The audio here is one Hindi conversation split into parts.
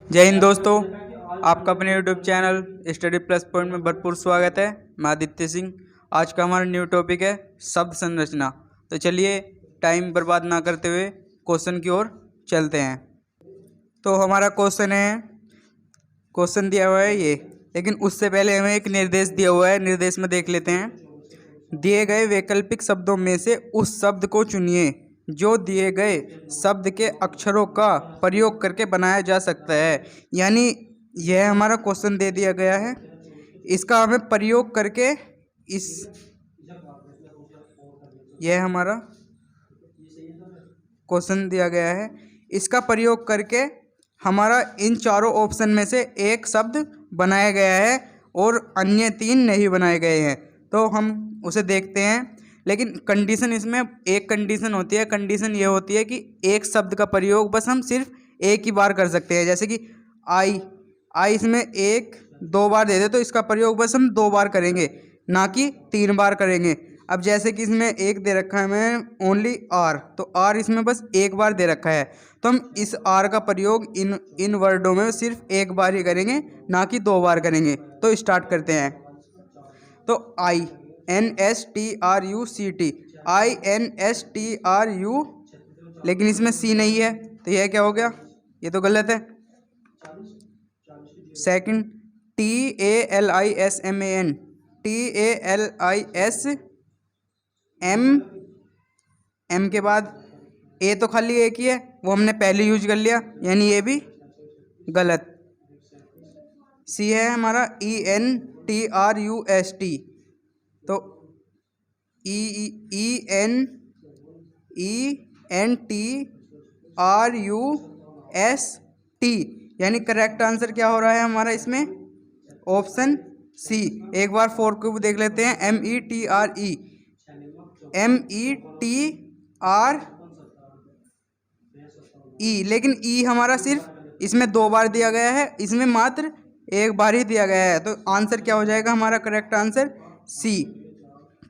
जय हिंद दोस्तों, आपका अपने YouTube channel study plus point में भरपूर स्वागत है। मैं आदित्य सिंह। आज का हमारा न्यू टॉपिक है शब्द संरचना। तो चलिए टाइम बर्बाद ना करते हुए क्वेश्चन की ओर चलते हैं। तो हमारा क्वेश्चन दिया हुआ है ये, लेकिन उससे पहले हमें एक निर्देश दिया हुआ है। निर्देश में देख लेते हैं। दिए गए वैकल्पिक शब्दों में से उस शब्द को चुनिए जो दिए गए शब्द के अक्षरों का प्रयोग करके बनाया जा सकता है। यानी यह हमारा क्वेश्चन दे दिया गया है, इसका हमें प्रयोग करके इस यह हमारा क्वेश्चन दिया गया है, इसका प्रयोग करके हमारा इन चारों ऑप्शन में से एक शब्द बनाया गया है और अन्य तीन नहीं बनाए गए हैं। तो हम उसे देखते हैं। लेकिन कंडीशन, इसमें एक कंडीशन होती है। कंडीशन ये होती है कि एक शब्द का प्रयोग बस हम सिर्फ एक ही बार कर सकते हैं। जैसे कि आई इसमें एक दो बार दे दे तो इसका प्रयोग बस हम दो बार करेंगे, ना कि तीन बार करेंगे। अब जैसे कि इसमें एक दे रखा है मैं ओनली आर, तो आर इसमें बस एक बार दे रखा है, तो हम इस आर का प्रयोग इन वर्डों में सिर्फ एक बार ही करेंगे, ना कि दो बार करेंगे। तो स्टार्ट करते हैं। तो INSTRUCT, INSTRU, लेकिन इसमें सी नहीं है, तो यह क्या हो गया? ये तो गलत है। सेकंड TALISMAN, TALISM के बाद ए तो खाली एक ही है, वो हमने पहले यूज कर लिया, यानी ये भी गलत। सी है हमारा ENTRUST, तो ENTRUST, यानी करेक्ट आंसर क्या हो रहा है हमारा इसमें? Option C. एक बार फोर को देख लेते हैं। METRE, लेकिन ई हमारा सिर्फ इसमें दो बार दिया गया है, इसमें मात्र एक बार ही दिया गया है। तो आंसर क्या हो जाएगा हमारा? Correct answer C.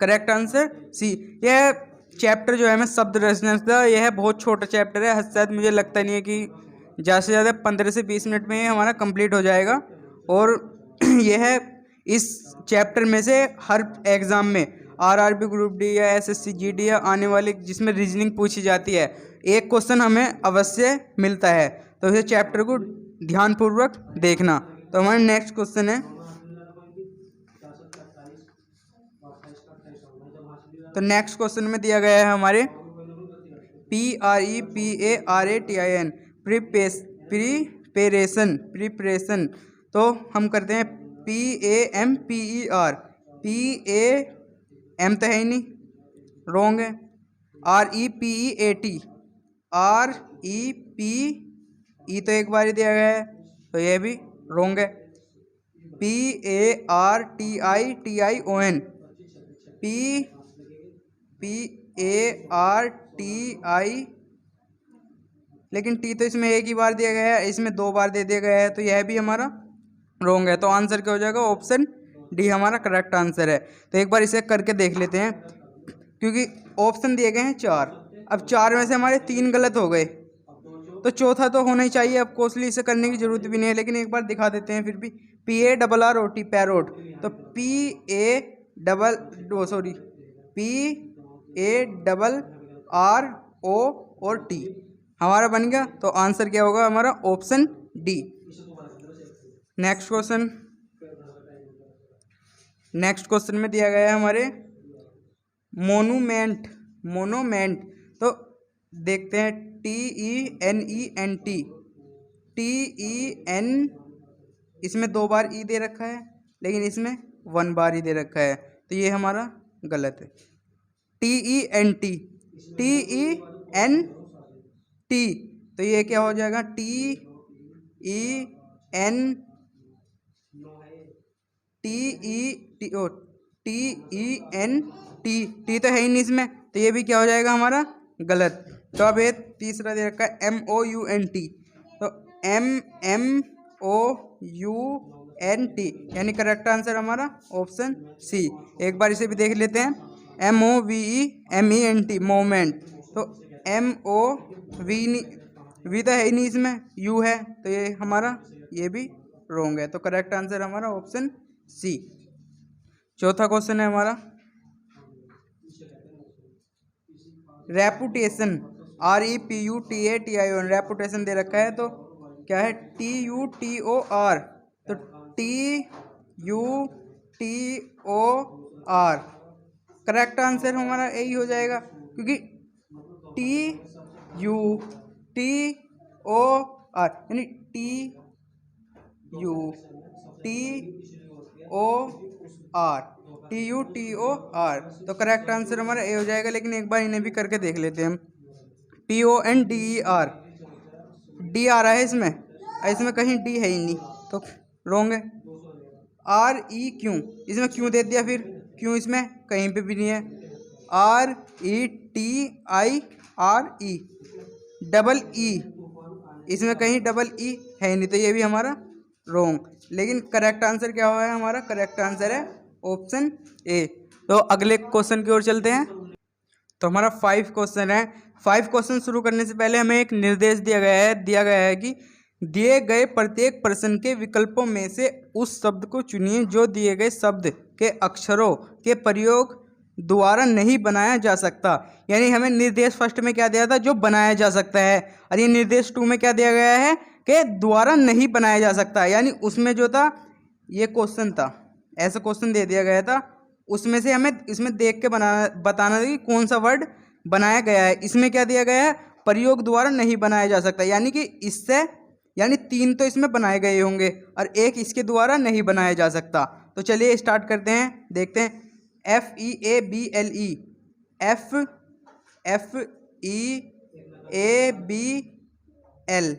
Correct answer C. यह चैप्टर जो है मैं शब्द रचना, यह बहुत छोटा चैप्टर है। शायद मुझे लगता नहीं है कि ज़्यादा से ज़्यादा 15 से 20 मिनट में हमारा कंप्लीट हो जाएगा। और यह इस चैप्टर में से हर एग्ज़ाम में RRB ग्रुप डी या SSC GD या आने वाले जिसमें रीजनिंग पूछी जाती है, एक क्वेश्चन हमें अवश्य मिलता है। तो इस चैप्टर को ध्यानपूर्वक देखना। तो हमारा नेक्स्ट क्वेश्चन है। तो नेक्स्ट क्वेश्चन में दिया गया है हमारे PREPARATIN, प्रिपरेशन। तो हम करते हैं PAMPER, PAM तो है ही नहीं, रॉन्ग है। REPEAT तो एक बार ही दिया गया है, तो यह भी रॉन्ग है। PARTITION, PARTI, लेकिन टी तो इसमें एक ही बार दिया गया है, इसमें दो बार दे दिया गया है, तो यह भी हमारा रॉन्ग है। तो आंसर क्या हो जाएगा? ऑप्शन डी हमारा करेक्ट आंसर है। तो एक बार इसे करके देख लेते हैं, क्योंकि ऑप्शन दिए गए हैं चार। अब चार में से हमारे तीन गलत हो गए, तो चौथा तो होना ही चाहिए। अब कोसली इसे करने की जरूरत भी नहीं है, लेकिन एक बार दिखा देते हैं फिर भी। PARROT, parrot. तो PARRO और टी हमारा बन गया। तो आंसर क्या होगा हमारा? Option D. नेक्स्ट क्वेश्चन में दिया गया है हमारे मोनूमेंट। तो देखते हैं। TENENT, इसमें दो बार ई दे रखा है, लेकिन इसमें वन बार ही दे रखा है, तो ये हमारा गलत है। TENT, तो ये क्या हो जाएगा? TENT तो है ही नहीं इसमें, तो ये भी क्या हो जाएगा हमारा? गलत। तो अब ये तीसरा दे रखा है MOUNT, तो MMOUNT, यानी करेक्ट आंसर हमारा ऑप्शन सी। एक बार इसे भी देख लेते हैं। MOVEMENT, moment. तो MOV वी तो है ही नहीं इसमें, यू है, तो ये हमारा ये भी रॉन्ग है। तो करेक्ट आंसर हमारा ऑप्शन सी। चौथा क्वेश्चन है हमारा रेपुटेशन, REPUTATION, रेपुटेशन दे रखा है तो क्या है, TUTOR, तो TUTOR करेक्ट आंसर हमारा यही हो जाएगा, क्योंकि TUTOR यानी TUTOR, तो करेक्ट आंसर हमारा ए हो जाएगा। लेकिन एक बार इन्हें भी करके देख लेते हैं हम। PONDER, डी आ रहा है इसमें, इसमें कहीं डी है ही नहीं, तो रॉन्ग है। REQ, इसमें क्यों दे दिया, फिर क्यों इसमें कहीं पे भी नहीं है। RETIRE, डबल ई, इसमें कहीं डबल ई है नहीं, तो ये भी हमारा रॉन्ग। लेकिन करेक्ट आंसर क्या हुआ है हमारा, करेक्ट आंसर है ऑप्शन ए। तो अगले क्वेश्चन की ओर चलते हैं। तो हमारा 5 क्वेश्चन है। 5 क्वेश्चन शुरू करने से पहले हमें एक निर्देश दिया गया है कि दिए गए प्रत्येक प्रश्न के विकल्पों में से उस शब्द को चुनिए जो दिए गए शब्द के अक्षरों के प्रयोग द्वारा नहीं बनाया जा सकता। यानी हमें निर्देश फर्स्ट में क्या दिया था, जो बनाया जा सकता है, और ये निर्देश 2 में क्या दिया गया है कि द्वारा नहीं बनाया जा सकता। यानी उसमें जो था ये क्वेश्चन था, ऐसा क्वेश्चन दे दिया गया था, उसमें से हमें इसमें देख के बताना था कि कौन सा वर्ड बनाया गया है। इसमें क्या दिया गया है, प्रयोग द्वारा नहीं बनाया जा सकता, यानी कि इससे, यानी 3 तो इसमें बनाए गए होंगे और एक इसके द्वारा नहीं बनाया जा सकता। तो चलिए स्टार्ट करते हैं, देखते हैं। FEABLE, FEABL,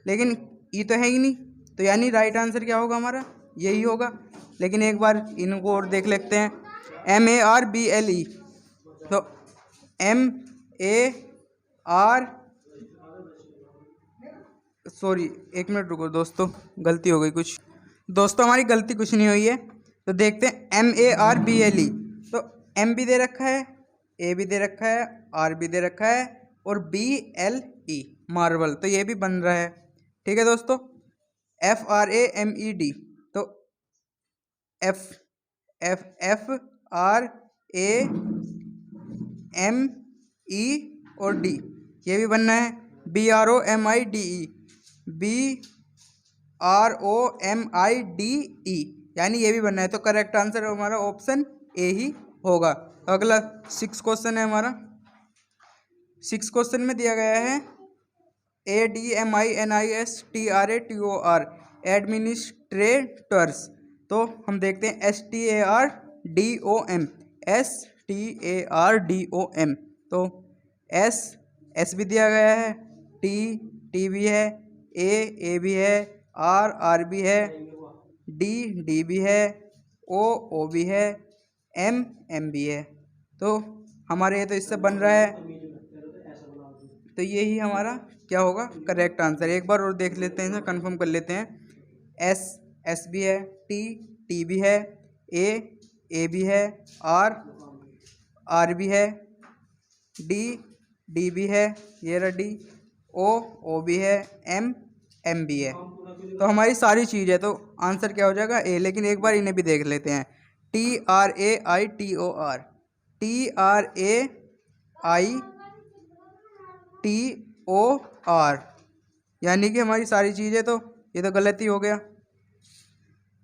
लेकिन ई तो है ही नहीं, तो यानी राइट आंसर क्या होगा हमारा, यही होगा। लेकिन एक बार इनको और देख लेते हैं। MARBLE, तो MAR, सॉरी एक मिनट रुको दोस्तों, गलती हो गई कुछ। दोस्तों हमारी गलती कुछ नहीं हुई है, तो देखते हैं। MARBLE, तो M भी दे रखा है, A भी दे रखा है, R भी दे रखा है, और BLE मार्बल, तो ये भी बन रहा है। ठीक है दोस्तों। FRAMED, तो FRAME और D, ये भी बनना है। BROMIDE, BROMIDE, यानी ये भी बनना है। तो करेक्ट आंसर हमारा ऑप्शन ए ही होगा। अगला 6 क्वेश्चन है हमारा। 6 क्वेश्चन में दिया गया है ADMINISTRATOR, एडमिनिस्ट्रेटर्स, तो हम देखते हैं STARDOM, STARDOM, तो S भी दिया गया है, T भी है, A भी है, R भी है, D भी है, O भी है, M भी है। तो हमारे ये तो इससे बन रहा है, तो यही हमारा क्या होगा, करेक्ट आंसर। एक बार और देख लेते हैं, कंफर्म कर लेते हैं। S भी है, T भी है, A भी है, R भी है, D भी है, ये रहा D, O भी है, M भी है। तो हमारी सारी चीज़ है, तो आंसर क्या हो जाएगा, ए। लेकिन एक बार इन्हें भी देख लेते हैं। TRAITOR, TRAITOR, यानी कि हमारी सारी चीज़ें, तो ये तो गलत ही हो गया।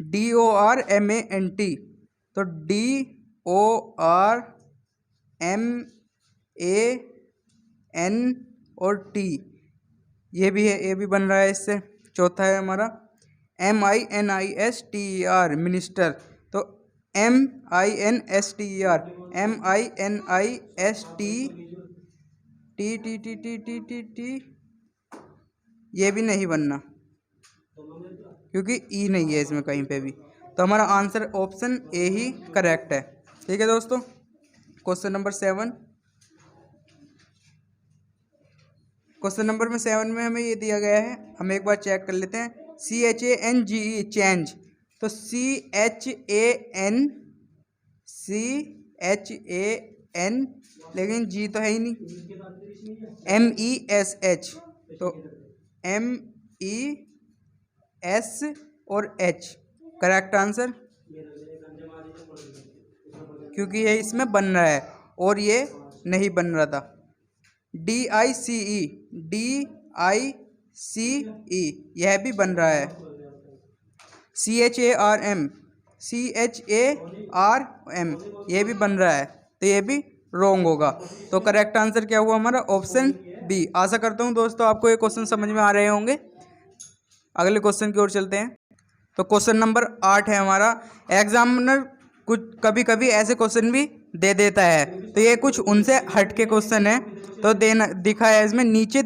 DORMANT, तो DORMAN और T, ये भी है, ये भी बन रहा है इससे। चौथा है हमारा MINISTER, मिनिस्टर, तो MINSTER, MINIST, ये भी नहीं बनना, क्योंकि ई नहीं है इसमें कहीं पे भी। तो हमारा answer option A he correct है। ठीक है दोस्तों। क्वेश्चन नंबर 7, क्वेश्चन नंबर में 7 में हमें ये दिया गया है, हम एक बार चेक कर लेते हैं। CHANGE, चेंज, तो CHAN, लेकिन जी तो है ही नहीं। MESH, तो MES और H करेक्ट आंसर, क्योंकि ये इसमें बन रहा है और ये नहीं बन रहा था। DICE यह भी बन रहा है। CHARM ये भी बन रहा है, तो ये भी रॉन्ग होगा। तो करेक्ट आंसर क्या हुआ हमारा? Option B. आशा करता हूँ दोस्तों आपको ये क्वेश्चन समझ में आ रहे होंगे। अगले क्वेश्चन की ओर चलते हैं। तो क्वेश्चन नंबर 8 है हमारा। एग्जामिनर कुछ कभी कभी ऐसे क्वेश्चन भी दे देता है, तो ये कुछ उनसे हट के क्वेश्चन है। तो देना दिखा है इसमें, नीचे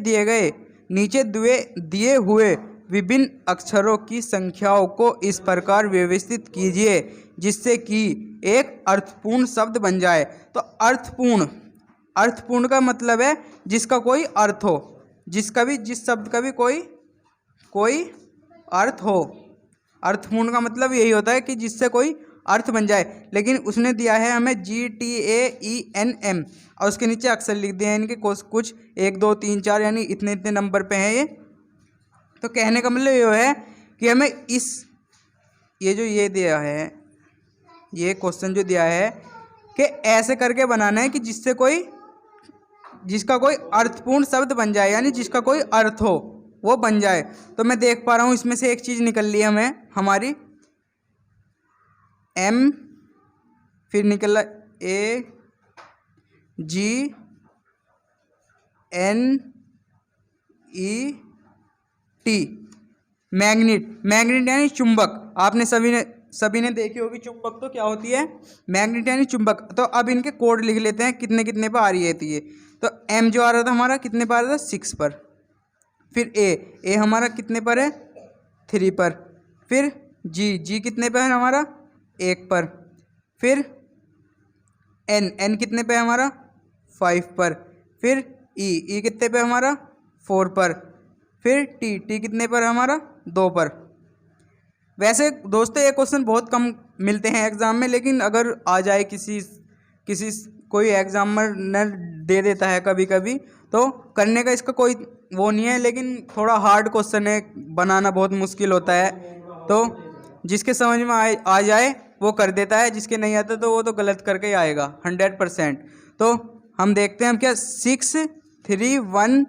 दिए हुए विभिन्न अक्षरों की संख्याओं को इस प्रकार व्यवस्थित कीजिए जिससे कि एक अर्थपूर्ण शब्द बन जाए। तो अर्थपूर्ण का मतलब है जिसका कोई अर्थ हो, जिस शब्द का भी कोई अर्थ हो। अर्थपूर्ण का मतलब यही होता है कि जिससे कोई अर्थ बन जाए। लेकिन उसने दिया है हमें GTAENM और उसके नीचे अक्षर लिख दिए हैं इनके कुछ 1 2 3 4 यानी इतने इतने नंबर पे हैं ये। तो कहने का मतलब ये है कि हमें ये दिया है, ये क्वेश्चन जो दिया है कि ऐसे करके बनाना है कि जिसका कोई अर्थपूर्ण शब्द बन जाए, यानी जिसका कोई अर्थ हो वो बन जाए। तो मैं देख पा रहा हूँ इसमें से एक चीज़ निकल ली हमें हमारी M, फिर निकला AGNET, मैग्नेट यानी चुंबक। आपने सभी ने देखी होगी चुंबक तो क्या होती है? मैग्नेट यानी चुंबक। तो अब इनके कोड लिख लेते हैं कितने कितने पर आ रही है ये। तो M जो आ रहा था हमारा कितने पर आ रहा था? 6 पर। फिर A हमारा कितने पर है? 3 पर। फिर G कितने पर है हमारा? 1 पर। फिर N कितने पे है हमारा? 5 पर। फिर E कितने पे हमारा? 4 पर। फिर T कितने पर है हमारा? 2 पर। वैसे दोस्तों ये क्वेश्चन बहुत कम मिलते हैं एग्जाम में, लेकिन अगर आ जाए कोई एग्जामिनर दे देता है कभी कभी, तो करने का इसका कोई वो नहीं है। लेकिन थोड़ा हार्ड क्वेश्चन है, बनाना बहुत मुश्किल होता है। तो जिसके समझ में आ जाए वो कर देता है, जिसके नहीं आता तो वो तो गलत करके ही आएगा 100%। तो हम देखते हैं हम क्या 6 3 1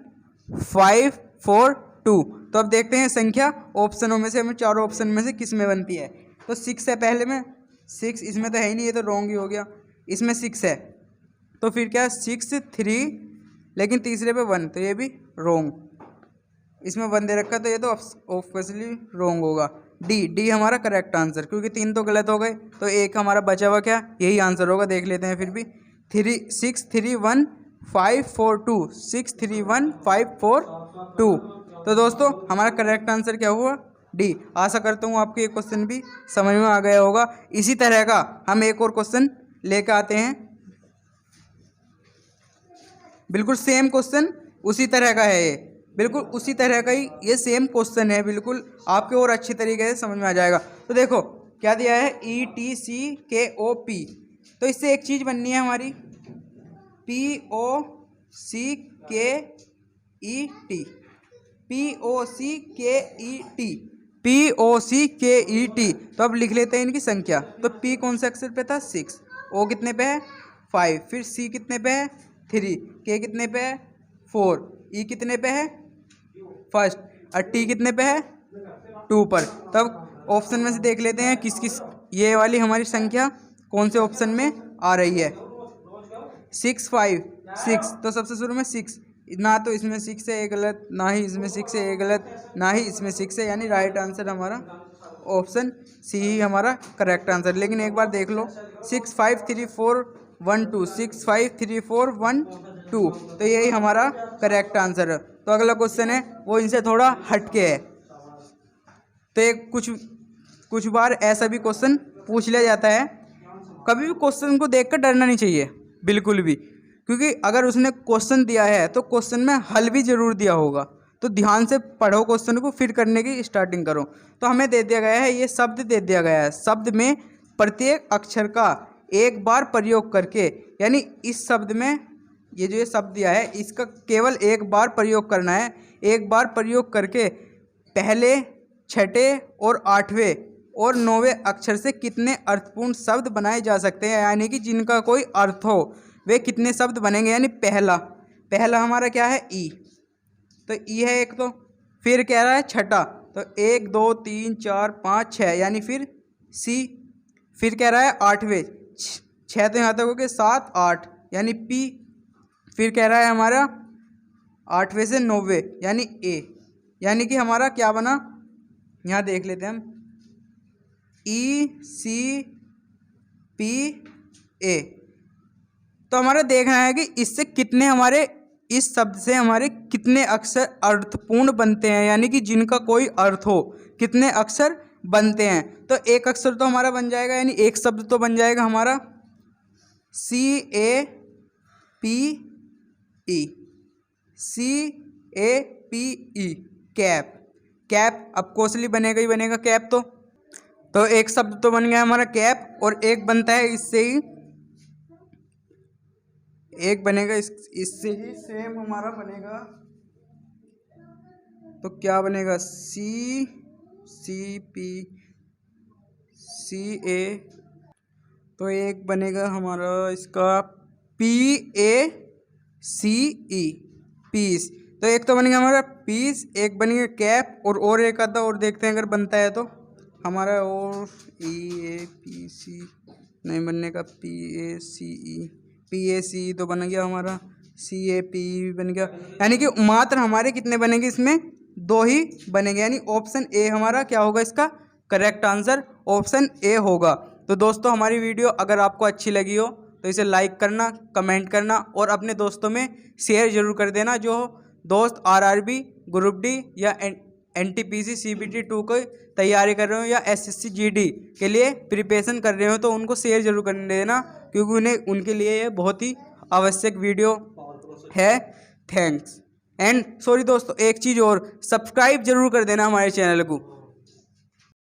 5 4 2। तो अब देखते हैं संख्या ऑप्शनों में से हमें चारों ऑप्शन में से किस में बनती है। तो 6 है पहले में, 6 इसमें तो है ही नहीं, ये तो रॉन्ग ही हो गया। इसमें 6 है तो फिर क्या 6 3, लेकिन तीसरे पे 1, तो ये भी रॉन्ग। इसमें 1 दे रखा तो ये तो ऑब्वियसली रॉन्ग होगा। डी हमारा करेक्ट आंसर, क्योंकि 3 तो गलत हो गए तो एक हमारा बचा हुआ क्या यही आंसर होगा। देख लेते हैं फिर भी। 6 3 1 5 4 2, 6 3 1 5 4 2। तो दोस्तों हमारा करेक्ट आंसर क्या हुआ? डी। आशा करता हूँ आपको ये क्वेश्चन भी समझ में आ गया होगा। इसी तरह का हम एक और क्वेश्चन लेकर आते हैं, बिल्कुल सेम क्वेश्चन उसी तरह का है ये, बिल्कुल उसी तरह का ही ये सेम क्वेश्चन है, बिल्कुल आपके और अच्छी तरीके से समझ में आ जाएगा। तो देखो क्या दिया है ETCKOP, तो इससे एक चीज़ बननी है हमारी POCKET। तो अब लिख लेते हैं इनकी संख्या। तो P कौन से अक्षर पे था? 6। O कितने पे है? 5। फिर C कितने पे है? 3। K कितने पे है? 4। E कितने पे है? 1st। और T कितने पे है? 2 पर। तब ऑप्शन में से देख लेते हैं किस किस ये वाली हमारी संख्या कौन से ऑप्शन में आ रही है। 6 5 6, तो सबसे शुरू में 6, ना तो इसमें 6 है, ये गलत, ना ही इसमें 6 है, ये गलत, ना ही इसमें 6 है, यानी राइट आंसर हमारा ऑप्शन सी ही हमारा करेक्ट आंसर। लेकिन एक बार देख लो 6 5 3 4 1 2, 6 5 3 4 1 2, तो यही हमारा करेक्ट आंसर है। तो अगला क्वेश्चन है वो इनसे थोड़ा हटके है। तो एक कुछ बार ऐसा भी क्वेश्चन पूछ लिया जाता है। कभी भी क्वेश्चन को देखकर डरना नहीं चाहिए बिल्कुल भी, क्योंकि अगर उसने क्वेश्चन दिया है तो क्वेश्चन में हल भी जरूर दिया होगा। तो ध्यान से पढ़ो क्वेश्चन को, फिर करने की स्टार्टिंग करो। तो हमें दे दिया गया है, ये शब्द दे दिया गया है, शब्द में प्रत्येक अक्षर का एक बार प्रयोग करके, यानी इस शब्द में ये जो ये शब्द दिया है इसका केवल एक बार प्रयोग करना है। एक बार प्रयोग करके पहले, छठे और आठवें और 9वें अक्षर से कितने अर्थपूर्ण शब्द बनाए जा सकते हैं, यानी कि जिनका कोई अर्थ हो वे कितने शब्द बनेंगे। यानी पहला हमारा क्या है ई, तो ई है एक। तो फिर कह रहा है छठा, तो 1 2 3 4 5 6 यानी फिर सी। फिर कह रहा है आठवें, 6 तो यहाँ तक हो गए, 7 8 यानी पी। फिर कह रहा है हमारा आठवें से 9वें यानी ए, यानी कि हमारा क्या बना, यहाँ देख लेते हैं हम, ई सी पी ए। तो हमारा देखना है कि इससे कितने हमारे, इस शब्द से हमारे कितने अक्षर अर्थपूर्ण बनते हैं, यानी कि जिनका कोई अर्थ हो, कितने अक्षर बनते हैं। तो एक अक्षर तो हमारा बन जाएगा, यानी एक शब्द तो बन जाएगा हमारा C A P E, C A P E, cap. Cap अब कोसली बनेगा ही बनेगा कैप। तो एक शब्द तो बन गया हमारा कैप, और एक बनता है इससे ही, एक बनेगा इससे ही सेम हमारा बनेगा, तो क्या बनेगा, सी पी सी ए। तो एक बनेगा हमारा इसका P A C E, piece. तो एक तो बनेगा हमारा पीस, एक बनेगा कैप, और एक आधा और देखते हैं अगर बनता है तो हमारा, और ई ए पी सी नहीं बनने का, P A C E, P A सी तो बन गया हमारा, सी ए पी बन गया। यानी कि मात्र हमारे कितने बनेंगे, इसमें 2 ही बनेंगे, यानी ऑप्शन ए हमारा क्या होगा, इसका करेक्ट आंसर ऑप्शन ए होगा। तो दोस्तों हमारी वीडियो अगर आपको अच्छी लगी हो तो इसे लाइक करना, कमेंट करना और अपने दोस्तों में शेयर जरूर कर देना। जो दोस्त आरआरबी, ग्रुप डी या एनटीपीसी सीबीटी 2 की तैयारी कर रहे हो या एसएससी जीडी के लिए प्रिपरेशन कर रहे हो, तो उनको शेयर जरूर कर देना, क्योंकि उन्हें, उनके लिए ये बहुत ही आवश्यक वीडियो है। थैंक्स एंड सॉरी दोस्तों, एक चीज़ और, सब्सक्राइब जरूर कर देना हमारे चैनल को।